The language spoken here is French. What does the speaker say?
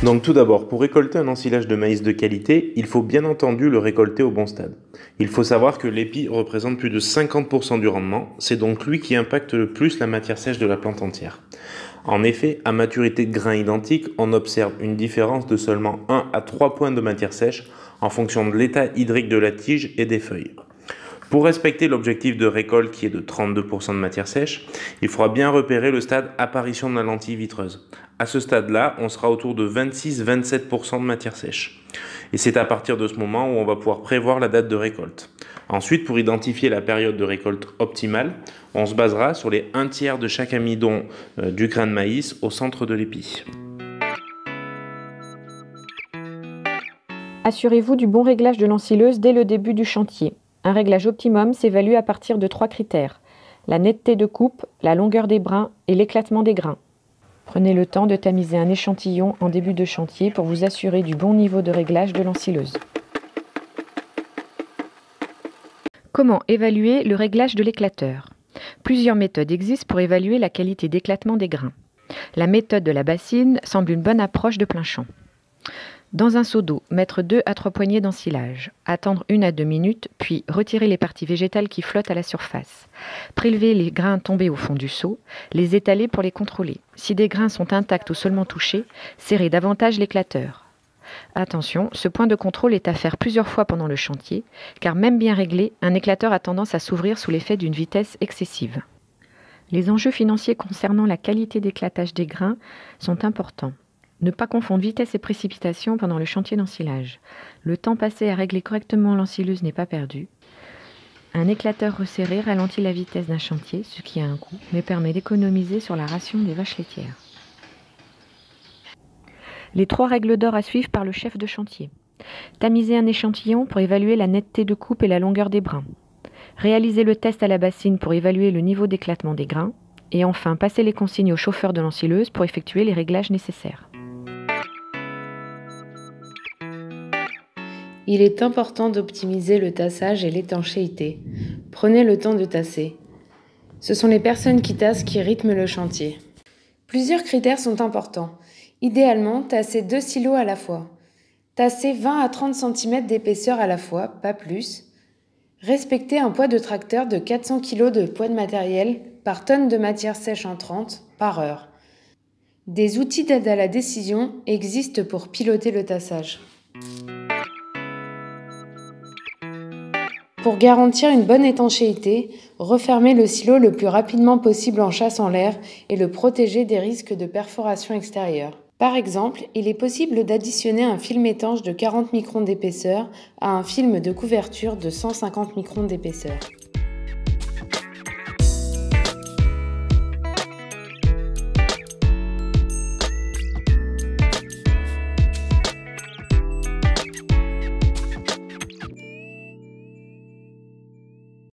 Donc tout d'abord, pour récolter un ensilage de maïs de qualité, il faut bien entendu le récolter au bon stade. Il faut savoir que l'épi représente plus de 50% du rendement, c'est donc lui qui impacte le plus la matière sèche de la plante entière. En effet, à maturité de grains identiques, on observe une différence de seulement 1 à 3 points de matière sèche en fonction de l'état hydrique de la tige et des feuilles. Pour respecter l'objectif de récolte qui est de 32% de matière sèche, il faudra bien repérer le stade apparition de la lentille vitreuse. À ce stade-là, on sera autour de 26-27% de matière sèche. Et c'est à partir de ce moment où on va pouvoir prévoir la date de récolte. Ensuite, pour identifier la période de récolte optimale, on se basera sur les 1/3 de chaque amidon du grain de maïs au centre de l'épi. Assurez-vous du bon réglage de l'ensileuse dès le début du chantier. Un réglage optimum s'évalue à partir de 3 critères: la netteté de coupe, la longueur des brins et l'éclatement des grains. Prenez le temps de tamiser un échantillon en début de chantier pour vous assurer du bon niveau de réglage de l'ensileuse. Comment évaluer le réglage de l'éclateur? Plusieurs méthodes existent pour évaluer la qualité d'éclatement des grains. La méthode de la bassine semble une bonne approche de plein champ. Dans un seau d'eau, mettre 2 à 3 poignées d'ensilage, attendre 1 à 2 minutes, puis retirer les parties végétales qui flottent à la surface. Prélever les grains tombés au fond du seau, les étaler pour les contrôler. Si des grains sont intacts ou seulement touchés, serrez davantage l'éclateur. Attention, ce point de contrôle est à faire plusieurs fois pendant le chantier, car même bien réglé, un éclateur a tendance à s'ouvrir sous l'effet d'une vitesse excessive. Les enjeux financiers concernant la qualité d'éclatage des grains sont importants. Ne pas confondre vitesse et précipitation pendant le chantier d'ensilage. Le temps passé à régler correctement l'ensileuse n'est pas perdu. Un éclateur resserré ralentit la vitesse d'un chantier, ce qui a un coût, mais permet d'économiser sur la ration des vaches laitières. Les 3 règles d'or à suivre par le chef de chantier. Tamiser un échantillon pour évaluer la netteté de coupe et la longueur des brins. Réaliser le test à la bassine pour évaluer le niveau d'éclatement des grains. Et enfin, passer les consignes au chauffeur de l'ensileuse pour effectuer les réglages nécessaires. Il est important d'optimiser le tassage et l'étanchéité. Prenez le temps de tasser. Ce sont les personnes qui tassent qui rythment le chantier. Plusieurs critères sont importants. Idéalement, tassez 2 silos à la fois. Tassez 20 à 30 cm d'épaisseur à la fois, pas plus. Respectez un poids de tracteur de 400 kg de poids de matériel par tonne de matière sèche entrante par heure. Des outils d'aide à la décision existent pour piloter le tassage. Pour garantir une bonne étanchéité, refermez le silo le plus rapidement possible en chassant l'air et le protéger des risques de perforation extérieure. Par exemple, il est possible d'additionner un film étanche de 40 microns d'épaisseur à un film de couverture de 150 microns d'épaisseur.